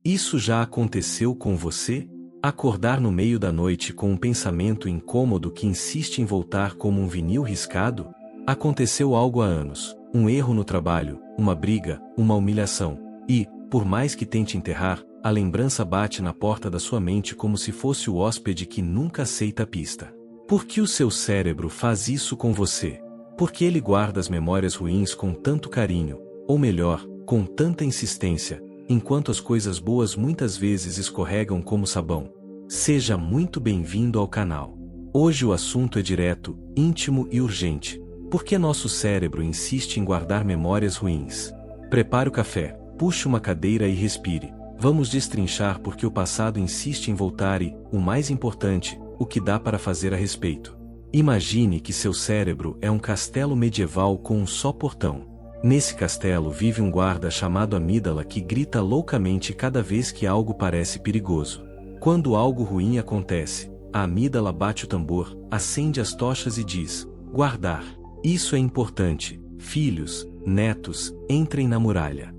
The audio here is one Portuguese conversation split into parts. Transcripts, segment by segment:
Isso já aconteceu com você? Acordar no meio da noite com um pensamento incômodo que insiste em voltar como um vinil riscado? Aconteceu algo há anos, um erro no trabalho, uma briga, uma humilhação. E, por mais que tente enterrar, a lembrança bate na porta da sua mente como se fosse o hóspede que nunca aceita a pista. Por que o seu cérebro faz isso com você? Por que ele guarda as memórias ruins com tanto carinho, ou melhor, com tanta insistência, enquanto as coisas boas muitas vezes escorregam como sabão? Seja muito bem-vindo ao canal. Hoje o assunto é direto, íntimo e urgente. Por que nosso cérebro insiste em guardar memórias ruins? Prepare o café, puxe uma cadeira e respire. Vamos destrinchar por que o passado insiste em voltar e, o mais importante, o que dá para fazer a respeito. Imagine que seu cérebro é um castelo medieval com um só portão. Nesse castelo vive um guarda chamado amígdala que grita loucamente cada vez que algo parece perigoso. Quando algo ruim acontece, a amígdala bate o tambor, acende as tochas e diz: guardar. Isso é importante, filhos, netos, entrem na muralha.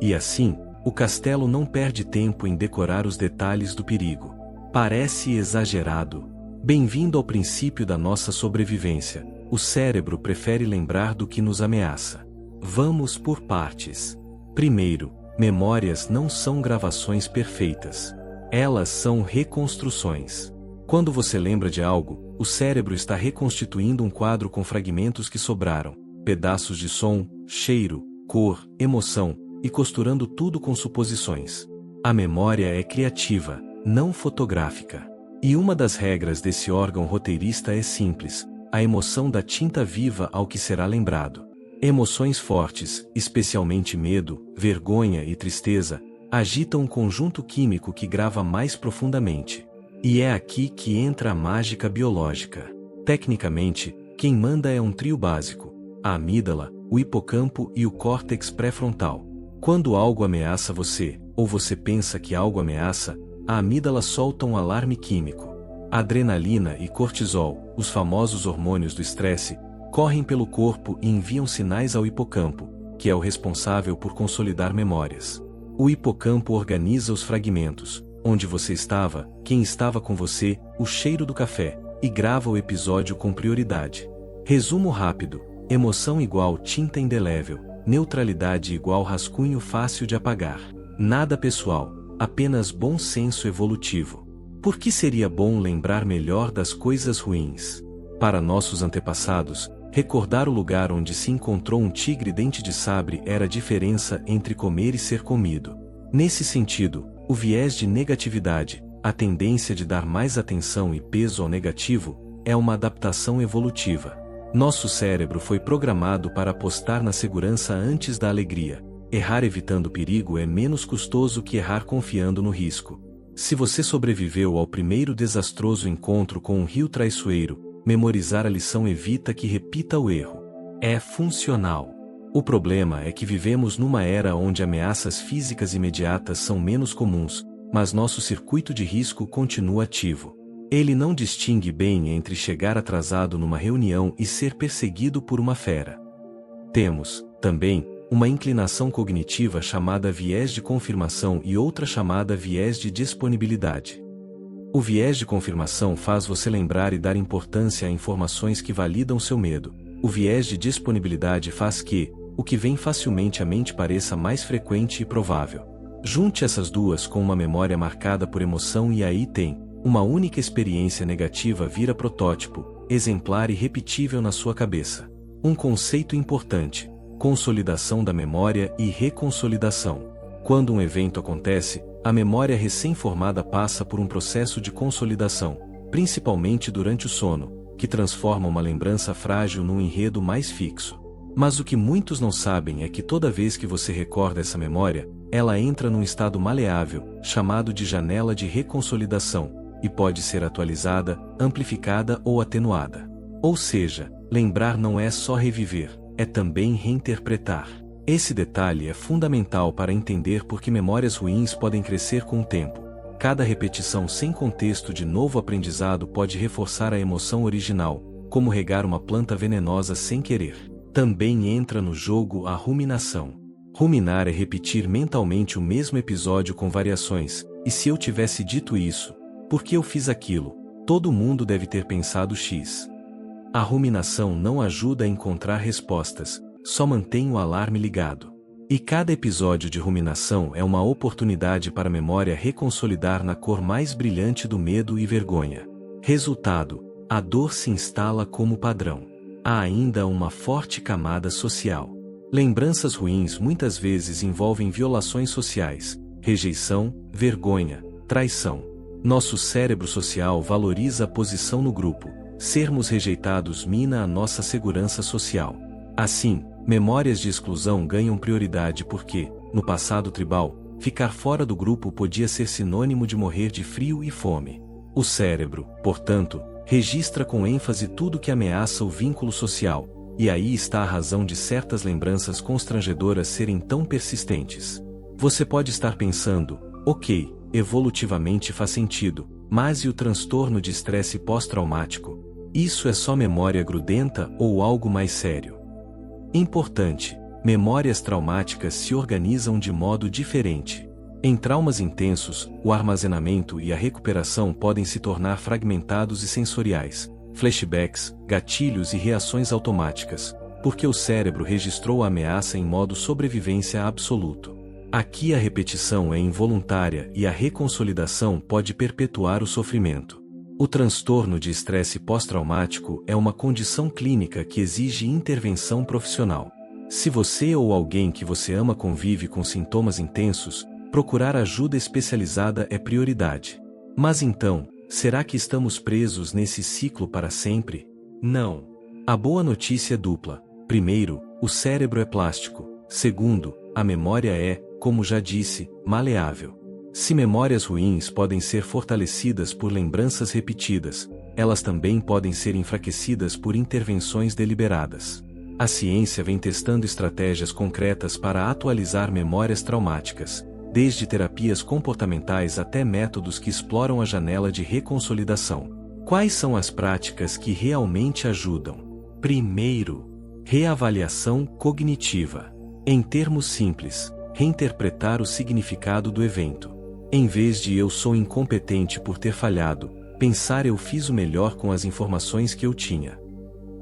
E assim, o castelo não perde tempo em decorar os detalhes do perigo. Parece exagerado. Bem-vindo ao princípio da nossa sobrevivência. O cérebro prefere lembrar do que nos ameaça. Vamos por partes. Primeiro, memórias não são gravações perfeitas. Elas são reconstruções. Quando você lembra de algo, o cérebro está reconstituindo um quadro com fragmentos que sobraram, pedaços de som, cheiro, cor, emoção, e costurando tudo com suposições. A memória é criativa, não fotográfica. E uma das regras desse órgão roteirista é simples: a emoção dá tinta viva ao que será lembrado. Emoções fortes, especialmente medo, vergonha e tristeza, agitam um conjunto químico que grava mais profundamente. E é aqui que entra a mágica biológica. Tecnicamente, quem manda é um trio básico: a amígdala, o hipocampo e o córtex pré-frontal. Quando algo ameaça você, ou você pensa que algo ameaça, a amígdala solta um alarme químico. Adrenalina e cortisol, os famosos hormônios do estresse, correm pelo corpo e enviam sinais ao hipocampo, que é o responsável por consolidar memórias. O hipocampo organiza os fragmentos: onde você estava, quem estava com você, o cheiro do café, e grava o episódio com prioridade. Resumo rápido: emoção igual tinta indelével, neutralidade igual rascunho fácil de apagar. Nada pessoal, apenas bom senso evolutivo. Por que seria bom lembrar melhor das coisas ruins? Para nossos antepassados, recordar o lugar onde se encontrou um tigre dente de sabre era a diferença entre comer e ser comido. Nesse sentido, o viés de negatividade, a tendência de dar mais atenção e peso ao negativo, é uma adaptação evolutiva. Nosso cérebro foi programado para apostar na segurança antes da alegria. Errar evitando o perigo é menos custoso que errar confiando no risco. Se você sobreviveu ao primeiro desastroso encontro com um rio traiçoeiro, memorizar a lição evita que repita o erro. É funcional. O problema é que vivemos numa era onde ameaças físicas imediatas são menos comuns, mas nosso circuito de risco continua ativo. Ele não distingue bem entre chegar atrasado numa reunião e ser perseguido por uma fera. Temos, também, uma inclinação cognitiva chamada viés de confirmação e outra chamada viés de disponibilidade. O viés de confirmação faz você lembrar e dar importância a informações que validam seu medo. O viés de disponibilidade faz que, o que vem facilmente à mente pareça mais frequente e provável. Junte essas duas com uma memória marcada por emoção e aí tem, uma única experiência negativa vira protótipo, exemplar e repetível na sua cabeça. Um conceito importante: consolidação da memória e reconsolidação. Quando um evento acontece, a memória recém-formada passa por um processo de consolidação, principalmente durante o sono, que transforma uma lembrança frágil num enredo mais fixo. Mas o que muitos não sabem é que toda vez que você recorda essa memória, ela entra num estado maleável, chamado de janela de reconsolidação, e pode ser atualizada, amplificada ou atenuada. Ou seja, lembrar não é só reviver, é também reinterpretar. Esse detalhe é fundamental para entender por que memórias ruins podem crescer com o tempo. Cada repetição sem contexto de novo aprendizado pode reforçar a emoção original, como regar uma planta venenosa sem querer. Também entra no jogo a ruminação. Ruminar é repetir mentalmente o mesmo episódio com variações. E se eu tivesse dito isso? Por que eu fiz aquilo? Todo mundo deve ter pensado X. A ruminação não ajuda a encontrar respostas, só mantém o alarme ligado. E cada episódio de ruminação é uma oportunidade para a memória reconsolidar na cor mais brilhante do medo e vergonha. Resultado: a dor se instala como padrão. Há ainda uma forte camada social. Lembranças ruins muitas vezes envolvem violações sociais, rejeição, vergonha, traição. Nosso cérebro social valoriza a posição no grupo. Sermos rejeitados mina a nossa segurança social. Assim, memórias de exclusão ganham prioridade porque, no passado tribal, ficar fora do grupo podia ser sinônimo de morrer de frio e fome. O cérebro, portanto, registra com ênfase tudo que ameaça o vínculo social, e aí está a razão de certas lembranças constrangedoras serem tão persistentes. Você pode estar pensando, ok, evolutivamente faz sentido, mas e o transtorno de estresse pós-traumático? Isso é só memória grudenta ou algo mais sério? Importante: memórias traumáticas se organizam de modo diferente. Em traumas intensos, o armazenamento e a recuperação podem se tornar fragmentados e sensoriais, flashbacks, gatilhos e reações automáticas, porque o cérebro registrou a ameaça em modo sobrevivência absoluto. Aqui a repetição é involuntária e a reconsolidação pode perpetuar o sofrimento. O transtorno de estresse pós-traumático é uma condição clínica que exige intervenção profissional. Se você ou alguém que você ama convive com sintomas intensos, procurar ajuda especializada é prioridade. Mas então, será que estamos presos nesse ciclo para sempre? Não. A boa notícia é dupla. Primeiro, o cérebro é plástico. Segundo, a memória é, como já disse, maleável. Se memórias ruins podem ser fortalecidas por lembranças repetidas, elas também podem ser enfraquecidas por intervenções deliberadas. A ciência vem testando estratégias concretas para atualizar memórias traumáticas, desde terapias comportamentais até métodos que exploram a janela de reconsolidação. Quais são as práticas que realmente ajudam? Primeiro, reavaliação cognitiva. Em termos simples, reinterpretar o significado do evento. Em vez de eu sou incompetente por ter falhado, pensar eu fiz o melhor com as informações que eu tinha.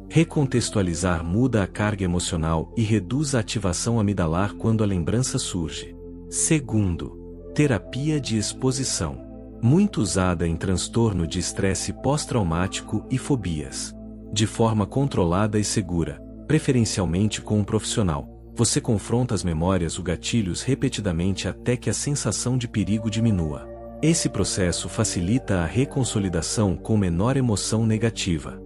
Recontextualizar muda a carga emocional e reduz a ativação amidalar quando a lembrança surge. Segundo, terapia de exposição. Muito usada em transtorno de estresse pós-traumático e fobias. De forma controlada e segura, preferencialmente com um profissional, você confronta as memórias ou gatilhos repetidamente até que a sensação de perigo diminua. Esse processo facilita a reconsolidação com menor emoção negativa.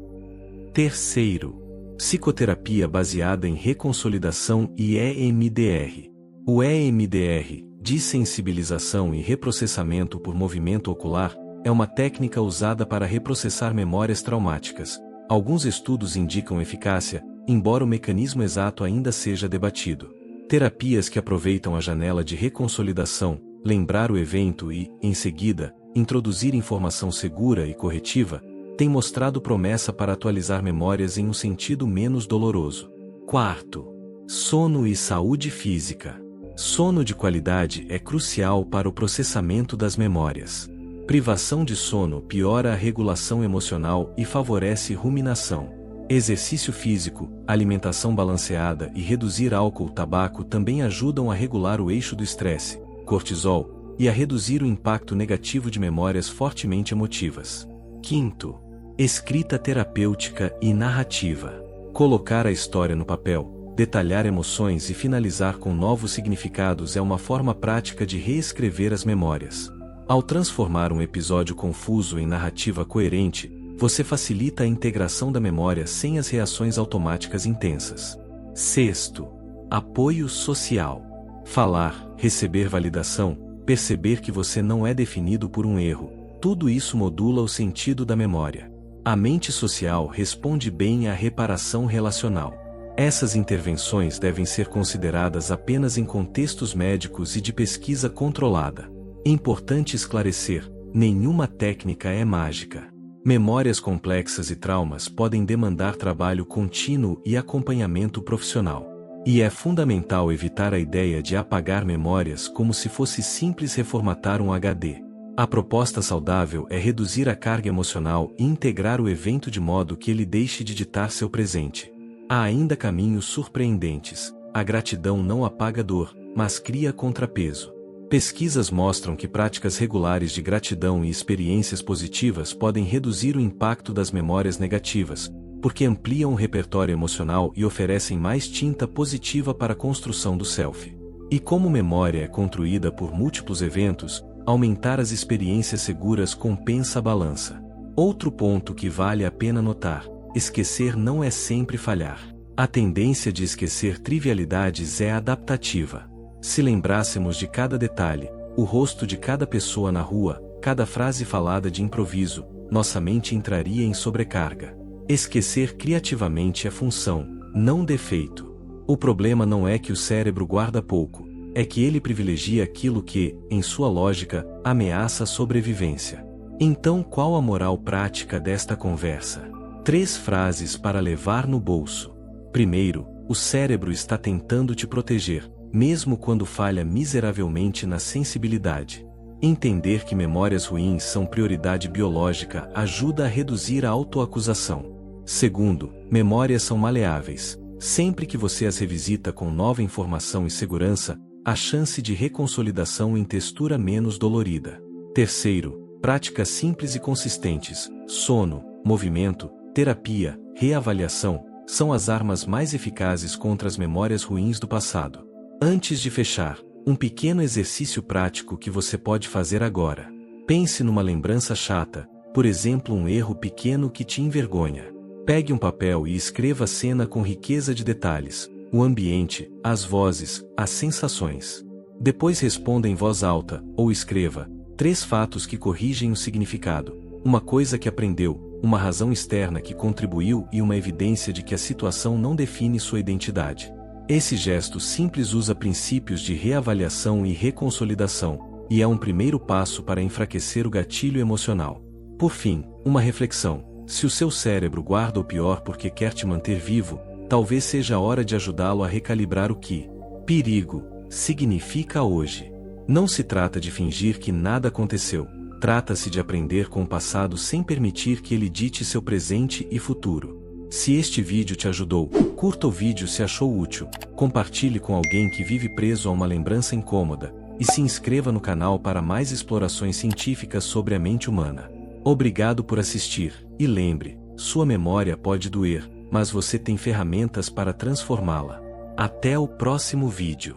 Terceiro, psicoterapia baseada em reconsolidação e EMDR. O EMDR, dessensibilização e reprocessamento por movimento ocular, é uma técnica usada para reprocessar memórias traumáticas. Alguns estudos indicam eficácia, embora o mecanismo exato ainda seja debatido. Terapias que aproveitam a janela de reconsolidação, lembrar o evento e, em seguida, introduzir informação segura e corretiva, têm mostrado promessa para atualizar memórias em um sentido menos doloroso. Quarto, sono e saúde física. Sono de qualidade é crucial para o processamento das memórias. Privação de sono piora a regulação emocional e favorece ruminação. Exercício físico, alimentação balanceada e reduzir álcool e tabaco também ajudam a regular o eixo do estresse, cortisol, e a reduzir o impacto negativo de memórias fortemente emotivas. Quinto, escrita terapêutica e narrativa. Colocar a história no papel, detalhar emoções e finalizar com novos significados é uma forma prática de reescrever as memórias. Ao transformar um episódio confuso em narrativa coerente, você facilita a integração da memória sem as reações automáticas intensas. Sexto, apoio social. Falar, receber validação, perceber que você não é definido por um erro, tudo isso modula o sentido da memória. A mente social responde bem à reparação relacional. Essas intervenções devem ser consideradas apenas em contextos médicos e de pesquisa controlada. Importante esclarecer: nenhuma técnica é mágica. Memórias complexas e traumas podem demandar trabalho contínuo e acompanhamento profissional. E é fundamental evitar a ideia de apagar memórias como se fosse simples reformatar um HD. A proposta saudável é reduzir a carga emocional e integrar o evento de modo que ele deixe de ditar seu presente. Há ainda caminhos surpreendentes. A gratidão não apaga dor, mas cria contrapeso. Pesquisas mostram que práticas regulares de gratidão e experiências positivas podem reduzir o impacto das memórias negativas, porque ampliam o repertório emocional e oferecem mais tinta positiva para a construção do self. E como memória é construída por múltiplos eventos, aumentar as experiências seguras compensa a balança. Outro ponto que vale a pena notar: esquecer não é sempre falhar. A tendência de esquecer trivialidades é adaptativa. Se lembrássemos de cada detalhe, o rosto de cada pessoa na rua, cada frase falada de improviso, nossa mente entraria em sobrecarga. Esquecer criativamente é função, não defeito. O problema não é que o cérebro guarda pouco, é que ele privilegia aquilo que, em sua lógica, ameaça a sobrevivência. Então, qual a moral prática desta conversa? 3 frases para levar no bolso. Primeiro, o cérebro está tentando te proteger, mesmo quando falha miseravelmente na sensibilidade. Entender que memórias ruins são prioridade biológica ajuda a reduzir a autoacusação. Segundo, memórias são maleáveis. Sempre que você as revisita com nova informação e segurança, a chance de reconsolidação em textura menos dolorida. Terceiro, práticas simples e consistentes, sono, movimento, terapia, reavaliação, são as armas mais eficazes contra as memórias ruins do passado. Antes de fechar, um pequeno exercício prático que você pode fazer agora. Pense numa lembrança chata, por exemplo, um erro pequeno que te envergonha. Pegue um papel e escreva a cena com riqueza de detalhes, o ambiente, as vozes, as sensações. Depois responda em voz alta, ou escreva 3 fatos que corrigem o significado, uma coisa que aprendeu, uma razão externa que contribuiu e uma evidência de que a situação não define sua identidade. Esse gesto simples usa princípios de reavaliação e reconsolidação, e é um primeiro passo para enfraquecer o gatilho emocional. Por fim, uma reflexão: se o seu cérebro guarda o pior porque quer te manter vivo, talvez seja a hora de ajudá-lo a recalibrar o que perigo significa hoje. Não se trata de fingir que nada aconteceu, trata-se de aprender com o passado sem permitir que ele dite seu presente e futuro. Se este vídeo te ajudou, curta o vídeo se achou útil, compartilhe com alguém que vive preso a uma lembrança incômoda, e se inscreva no canal para mais explorações científicas sobre a mente humana. Obrigado por assistir, e lembre, sua memória pode doer, mas você tem ferramentas para transformá-la. Até o próximo vídeo.